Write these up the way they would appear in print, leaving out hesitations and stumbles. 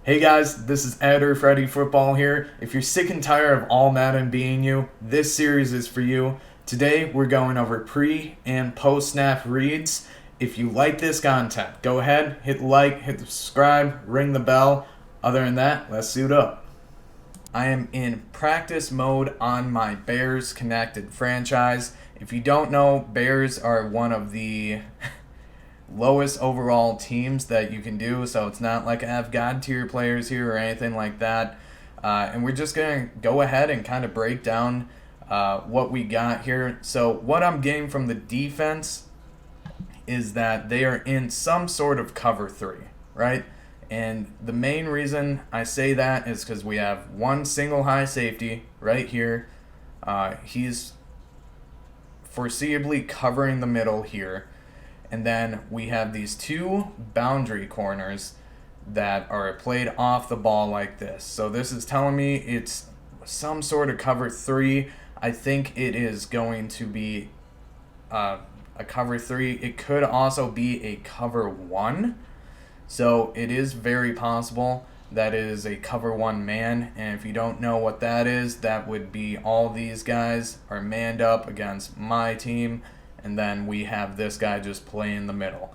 Hey guys, this is Editor Freddy Football here. If you're sick and tired of All Madden being you, this series is for you. Today we're going over pre and post snap reads. If you like this content, go ahead, hit like, hit subscribe, ring the bell. Other than that, let's suit up. I am in practice mode on my Bears connected franchise. If you don't know, Bears are one of the lowest overall teams that you can do, so it's not like I have god tier players here or anything like that. And we're just going to go ahead and kind of break down what we got here. So what I'm getting from the defense is that they are in some sort of cover 3, right? And the main reason I say that is because we have one single high safety right here. He's foreseeably covering the middle here. And then we have these two boundary corners that are played off the ball like this. So this is telling me it's some sort of cover 3. I think it is going to be a cover 3. It could also be a cover 1. So it is very possible that it is a cover 1 man. And if you don't know what that is, that would be all these guys are manned up against my team. And then we have this guy just play in the middle.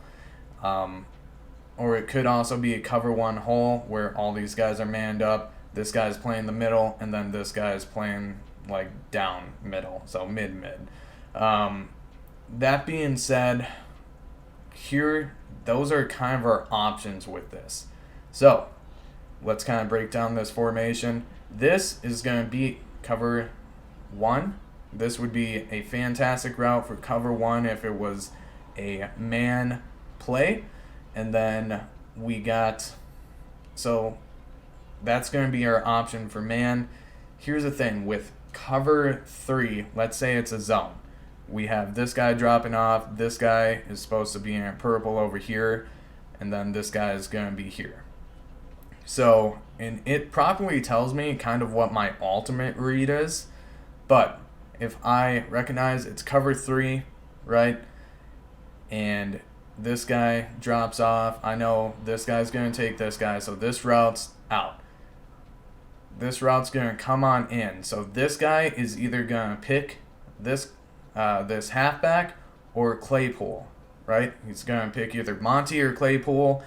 Or it could also be a cover 1 hole where all these guys are manned up. This guy's playing the middle, and then this guy's playing like down middle, so mid-mid. That being said, here, those are kind of our options with this. So let's kind of break down this formation. This is going to be cover 1. This would be a fantastic route for cover 1 if it was a man play. And then we got, so that's going to be our option for man. Here's the thing, with cover 3, let's say it's a zone. We have this guy dropping off, this guy is supposed to be in purple over here, and then this guy is going to be here. So, and it properly tells me kind of what my ultimate read is, but if I recognize it's cover 3, right, and this guy drops off, I know this guy's going to take this guy, so this route's out. This route's going to come on in. So this guy is either going to pick this halfback or Claypool, right? He's going to pick either Monty or Claypool,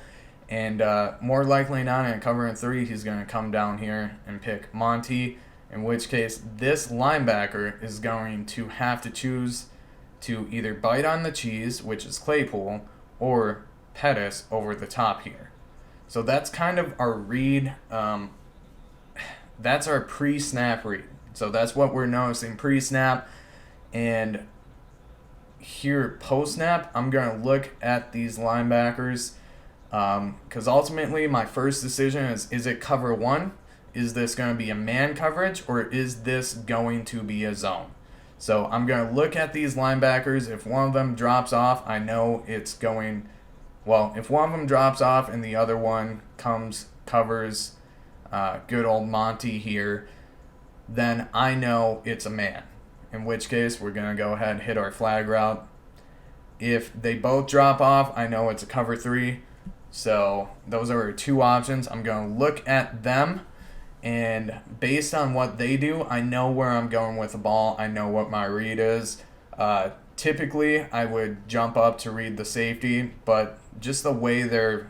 and more likely not in cover 3, he's going to come down here and pick Monty. In which case, this linebacker is going to have to choose to either bite on the cheese, which is Claypool, or Pettis over the top here. So that's kind of our read. That's our pre-snap read. So that's what we're noticing pre-snap. And here post-snap, I'm going to look at these linebackers because ultimately my first decision is it cover 1? Is this going to be a man coverage, or is this going to be a zone? So I'm going to look at these linebackers. If one of them drops off, I know it's going, well, if one of them drops off and the other one covers good old Monty here, then I know it's a man. In which case, we're going to go ahead and hit our flag route. If they both drop off, I know it's a cover 3. So those are our two options. I'm going to look at them. And based on what they do, I know where I'm going with the ball. I know what my read is. Typically, I would jump up to read the safety, but just the way they're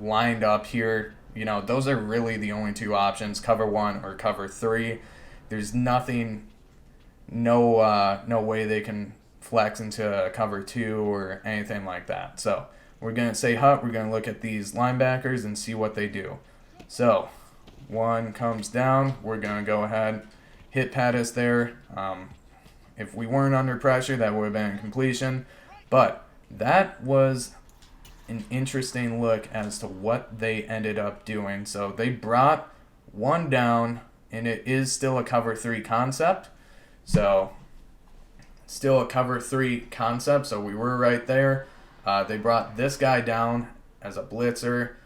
lined up here, those are really the only two options, cover 1 or cover 3. There's nothing, no way they can flex into a cover 2 or anything like that. So we're going to say hut. We're going to look at these linebackers and see what they do. So one comes down, we're going to go ahead, hit Pettis there. If we weren't under pressure, that would have been a completion. But that was an interesting look as to what they ended up doing. So they brought one down, and it is still a cover 3 concept. So still a cover 3 concept, so we were right there. They brought this guy down as a blitzer.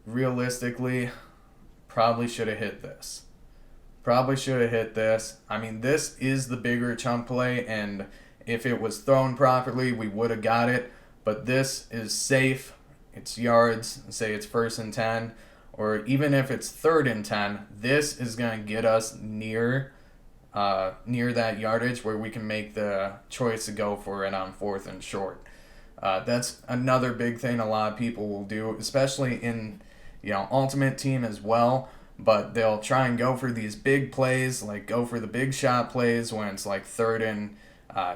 Realistically, probably should have hit this. I mean, this is the bigger chunk play, and if it was thrown properly, we would have got it. But this is safe. It's yards. Say it's 1st and 10. or even if it's 3rd and 10, this is going to get us near that yardage where we can make the choice to go for it on 4th and short. That's another big thing a lot of people will do, especially in Ultimate Team as well. But they'll try and go for these big plays, like go for the big shot plays when it's like 3rd and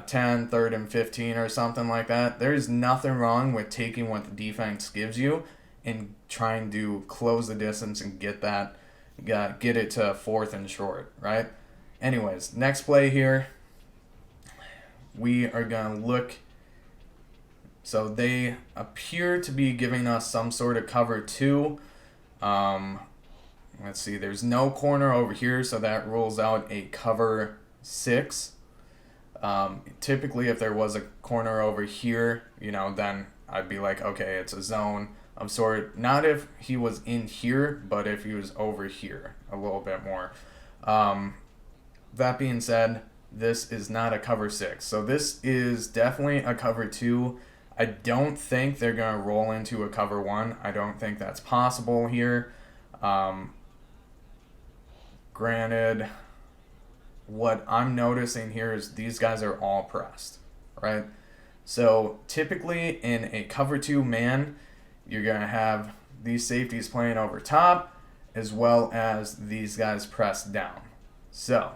10, 3rd and 15 or something like that. There's nothing wrong with taking what the defense gives you and trying to close the distance and get it to 4th and short, right? Anyways, next play here, we are going to look. So they appear to be giving us some sort of cover 2. Let's see, there's no corner over here, so that rules out a cover 6. Typically, if there was a corner over here, then I'd be like, okay, it's a zone of sort. Not if he was in here, but if he was over here a little bit more. That being said, this is not a cover 6. So this is definitely a cover 2. I don't think they're going to roll into a cover 1. I don't think that's possible here. Granted, what I'm noticing here is these guys are all pressed, right? So typically in a cover 2 man, you're going to have these safeties playing over top as well as these guys pressed down. So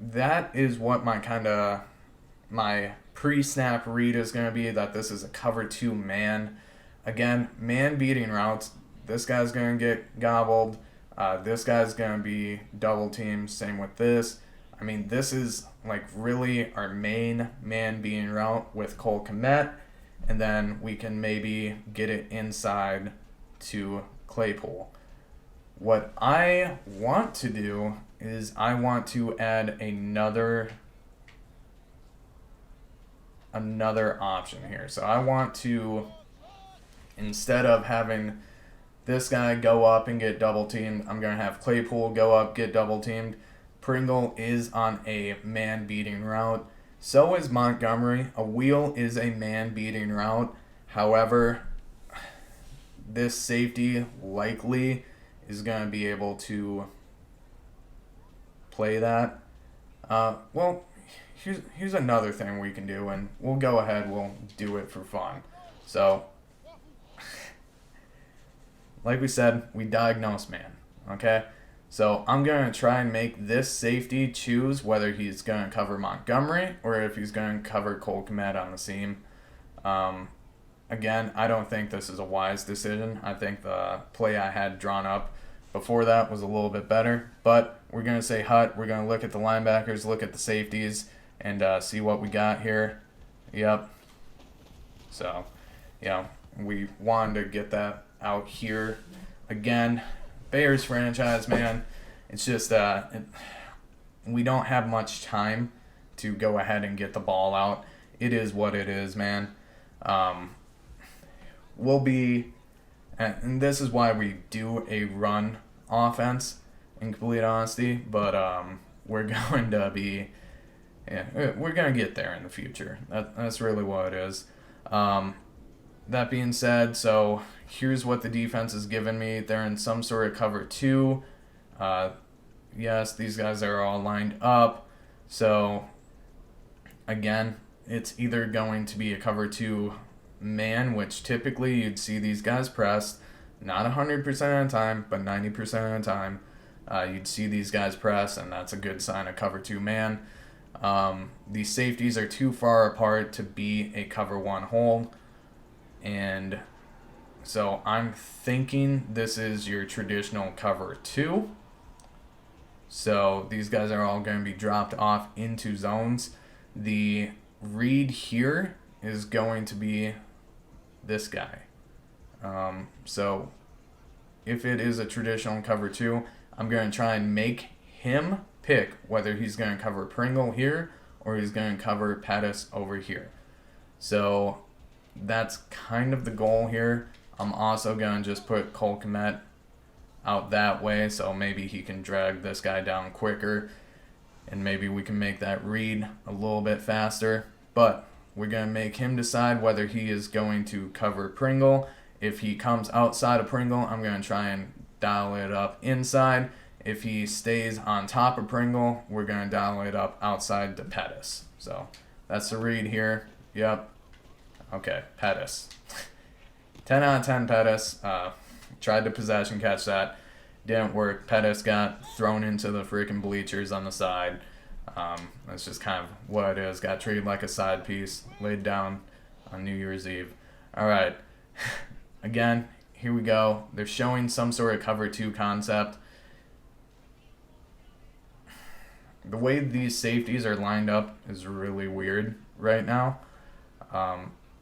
that is what my pre-snap read is going to be, that this is a cover 2 man. Again, man beating routes. This guy's going to get gobbled. This guy's going to be double teamed. Same with this. I mean, this is like really our main man beating route with Cole Kmet. And then we can maybe get it inside to Claypool. What I want to do is I want to add another option here. So I want to, instead of having this guy go up and get double teamed, I'm going to have Claypool go up, get double teamed. Pringle is on a man beating route. So is Montgomery. A wheel is a man beating route. However, this safety likely is going to be able to play that. Well, here's another thing we can do, and we'll go ahead, we'll do it for fun. So, like we said, we diagnose man, okay? So I'm going to try and make this safety choose whether he's going to cover Montgomery or if he's going to cover Cole Kmet on the seam. Again, I don't think this is a wise decision. I think the play I had drawn up before that was a little bit better. But we're going to say hut. We're going to look at the linebackers, look at the safeties, and see what we got here. Yep. So, we wanted to get that out here. Again, Bears franchise, man, it's just we don't have much time to go ahead and get the ball out. It is what it is, man. We'll be, and this is why we do a run offense, in complete honesty, but we're going to be, we're going to get there in the future. That's really what it is. That being said, so here's what the defense has given me. They're in some sort of cover 2. Yes, these guys are all lined up. So, again, it's either going to be a cover 2 man, which typically you'd see these guys pressed. Not 100% of the time, but 90% of the time. You'd see these guys press, and that's a good sign of cover 2 man. These safeties are too far apart to be a cover 1 hold. And so I'm thinking this is your traditional cover 2. So these guys are all going to be dropped off into zones. The read here is going to be this guy. So if it is a traditional cover 2, I'm going to try and make him pick whether he's going to cover Pringle here or he's going to cover Pettis over here. So that's kind of the goal here. I'm also going to just put Cole Kmet out that way, so maybe he can drag this guy down quicker, and maybe we can make that read a little bit faster. But we're going to make him decide whether he is going to cover Pringle If he comes outside of Pringle, I'm going to try and dial it up inside. If he stays on top of Pringle, we're going to dial it up outside to Pettis. So that's the read here. Yep. Okay, Pettis. 10 out of 10 Pettis. Tried to possession catch that. Didn't work. Pettis got thrown into the freaking bleachers on the side. That's just kind of what it is. Got treated like a side piece. Laid down on New Year's Eve. Alright. Again, here we go. They're showing some sort of cover 2 concept. The way these safeties are lined up is really weird right now.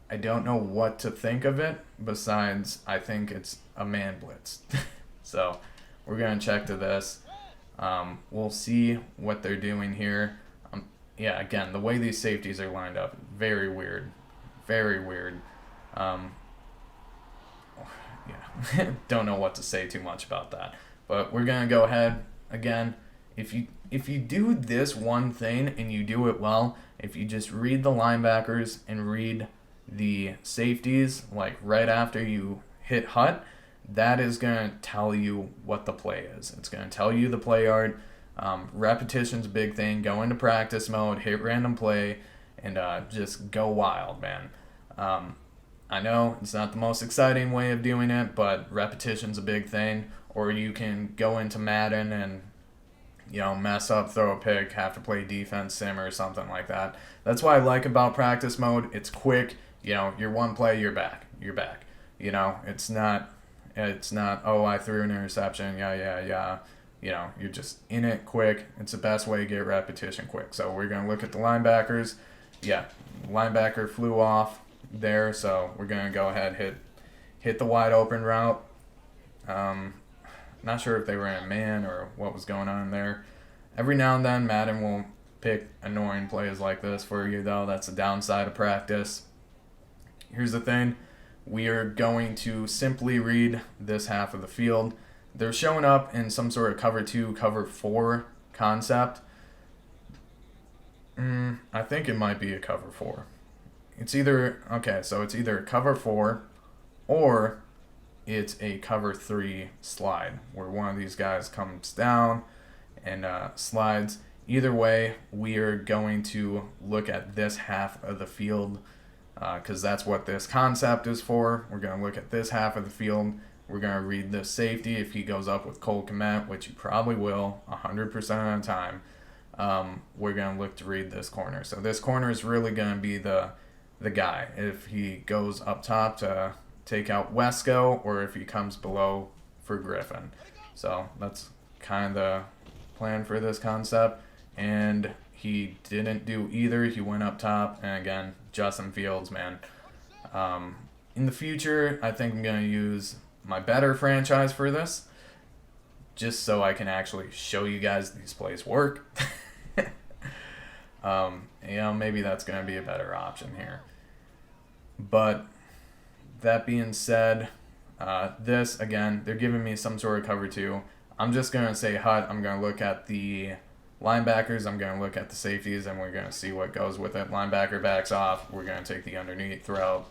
I don't know what to think of it, besides I think it's a man blitz. So we're going to check to this. We'll see what they're doing here. Yeah, again, the way these safeties are lined up, very weird. Very weird. Yeah, don't know what to say too much about that. But we're going to go ahead. Again, if you do this one thing and you do it well, if you just read the linebackers and read the safeties, like right after you hit hut, that is going to tell you what the play is. It's going to tell you the play yard. Repetition's a big thing. Go into practice mode, hit random play, and just go wild, man. I know it's not the most exciting way of doing it, but repetition's a big thing. Or you can go into Madden and, you know, mess up, throw a pick, have to play defense sim or something like that. That's what I like about practice mode. It's quick. You know, you're one play, you're back. You're back. You know, it's not, oh, I threw an interception, yeah. You know, you're just in it quick. It's the best way to get repetition quick. So we're going to look at the linebackers. Yeah, linebacker flew off there, so we're going to go ahead, hit the wide open route. Not sure if they were in a man or what was going on there. Every now and then, Madden will pick annoying plays like this for you, though. That's the downside of practice. Here's the thing. We are going to simply read this half of the field. They're showing up in some sort of cover 2, cover 4 concept. I think it might be a cover 4. It's either cover 4 or it's a cover 3 slide where one of these guys comes down and slides. Either way, we are going to look at this half of the field because that's what this concept is for. We're going to look at this half of the field. We're going to read this safety. If he goes up with Cole Kmet, which he probably will 100% of the time, we're going to look to read this corner. So this corner is really going to be the guy. If he goes up top to take out Wesco or if he comes below for Griffin. So that's kind of the plan for this concept. And he didn't do either. He went up top. And again, Justin Fields, man. In the future, I think I'm going to use my better franchise for this, just so I can actually show you guys these plays work. You know, maybe that's going to be a better option here. But that being said, this, again, they're giving me some sort of cover 2. I'm just going to say hut. I'm going to look at the linebackers. I'm going to look at the safeties, and we're going to see what goes with it. Linebacker backs off. We're going to take the underneath throw.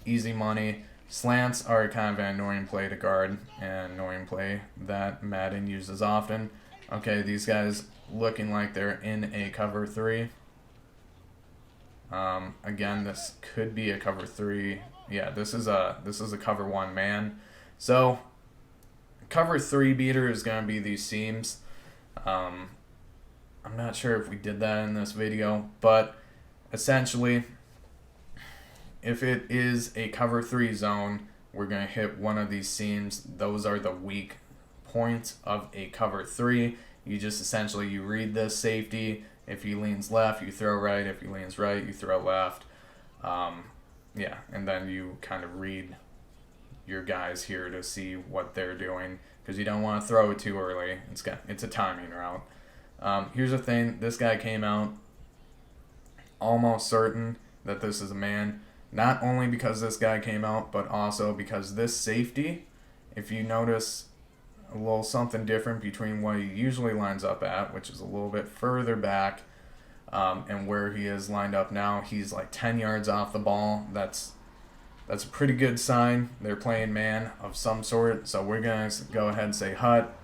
Easy money. Slants are kind of an annoying play to guard, an annoying play that Madden uses often. Okay, these guys looking like they're in a cover 3. Again, this could be a cover 3. Yeah, this is a cover 1 man. So, cover 3 beater is going to be these seams. I'm not sure if we did that in this video, but essentially, if it is a cover 3 zone, we're going to hit one of these seams. Those are the weak points of a cover 3. You just essentially, you read this safety. If he leans left, you throw right. If he leans right, you throw left. Yeah, and then you kind of read your guys here to see what they're doing because you don't want to throw it too early. It's a timing route. Here's the thing. This guy came out almost certain that this is a man. Not only because this guy came out, but also because this safety, if you notice a little something different between what he usually lines up at, which is a little bit further back, and where he is lined up now, he's like 10 yards off the ball. That's that's a pretty good sign. They're playing man of some sort. So we're going to go ahead and say hut.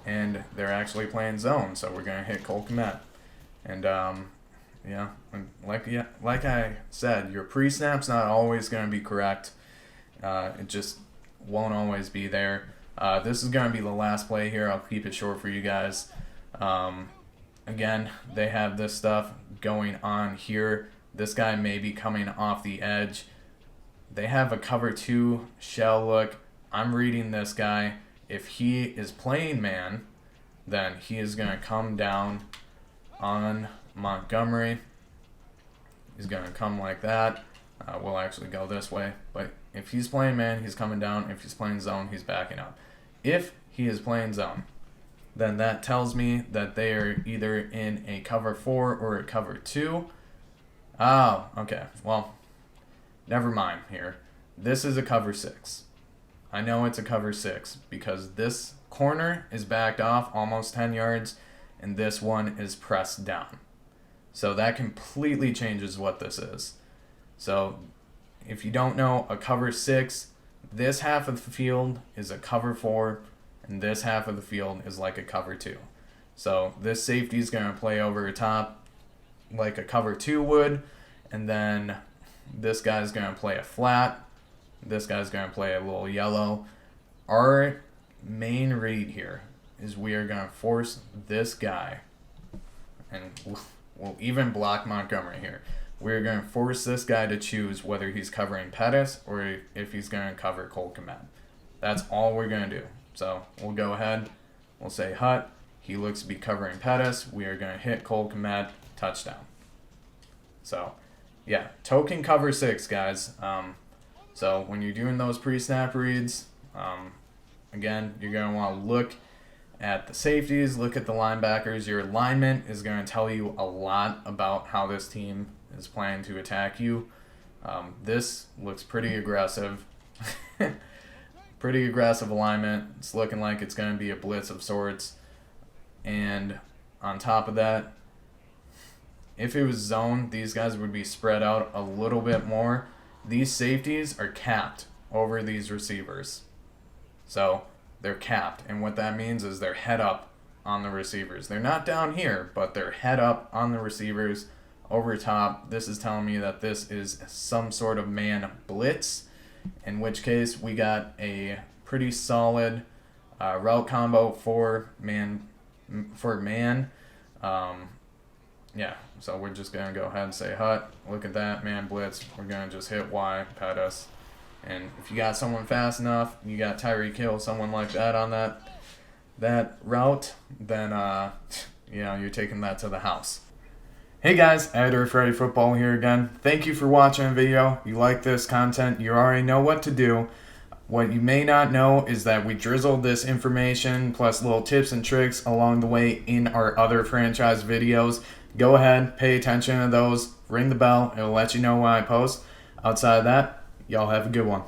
And they're actually playing zone. So we're going to hit Cole Kmet. And, yeah, like I said, your pre-snap's not always going to be correct. It just won't always be there. This is going to be the last play here. I'll keep it short for you guys. Again, they have this stuff going on here. This guy may be coming off the edge. They have a cover 2 shell look. I'm reading this guy. If he is playing man, then he is going to come down on Montgomery. He's going to come like that. We'll actually go this way. But if he's playing man, he's coming down. If he's playing zone, he's backing up. If he is playing zone, then that tells me that they are either in a cover 4 or a cover 2. Oh, okay. Well, never mind here. This is a cover 6. I know it's a cover 6 because this corner is backed off almost 10 yards and this one is pressed down. So that completely changes what this is. So if you don't know, a cover 6, this half of the field is a cover 4 and this half of the field is like a cover 2. So this safety is going to play over top like a cover 2 would, and then this guy's going to play a flat. This guy's going to play a little yellow. Our main read here is we are going to force this guy, and we'll even block Montgomery here. We're going to force this guy to choose whether he's covering Pettis or if he's going to cover Cole Kmet. That's all we're going to do. So we'll go ahead. We'll say hut. He looks to be covering Pettis. We are going to hit Cole Kmet. Touchdown. So, yeah, token cover 6, guys. So when you're doing those pre-snap reads, again, you're going to want to look at the safeties, look at the linebackers. Your alignment is going to tell you a lot about how this team is planning to attack you. This looks pretty aggressive. Pretty aggressive alignment. It's looking like it's going to be a blitz of sorts. And on top of that, if it was zone, these guys would be spread out a little bit more. These safeties are capped over these receivers. So they're capped. And what that means is they're head up on the receivers. They're not down here, but they're head up on the receivers over top. This is telling me that this is some sort of man blitz, in which case we got a pretty solid route combo for man. Yeah, so we're just going to go ahead and say hut. Look at that, man blitz. We're going to just hit Y, Pettis. And if you got someone fast enough, you got Tyreek Hill, someone like that on that route, then you're taking that to the house. Hey guys, Editor Freddy Football here again. Thank you for watching the video. If you like this content, you already know what to do. What you may not know is that we drizzled this information plus little tips and tricks along the way in our other franchise videos. Go ahead, pay attention to those, ring the bell, it'll let you know when I post. Outside of that, y'all have a good one.